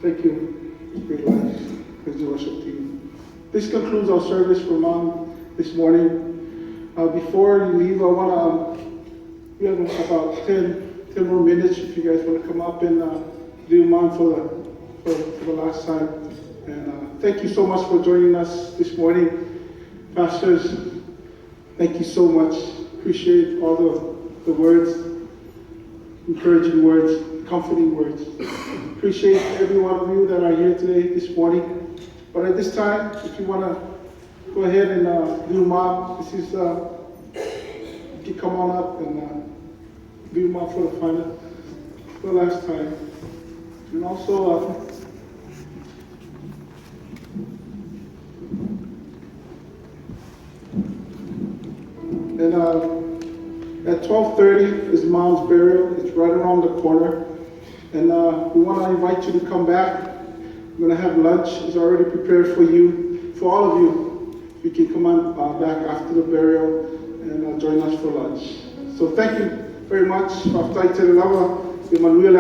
Thank you, Great Lives, praise the worship team. This concludes our service for Mom this morning. Before you leave, we have about 10 more minutes if you guys want to come up and do Mom for the last time. And thank you so much for joining us this morning. Pastors, thank you so much. Appreciate all the words, encouraging words, comforting words. Appreciate every one of you that are here today, this morning. But at this time, if you want to go ahead and do Mom, this is, you can come on up and do Mom for the last time. And also, at 12:30 is Mom's burial. It's right around the corner. And we want to invite you to come back. We're going to have lunch. It's already prepared for you. For all of you, you can come on back after the burial and join us for lunch. So thank you very much. Emanuel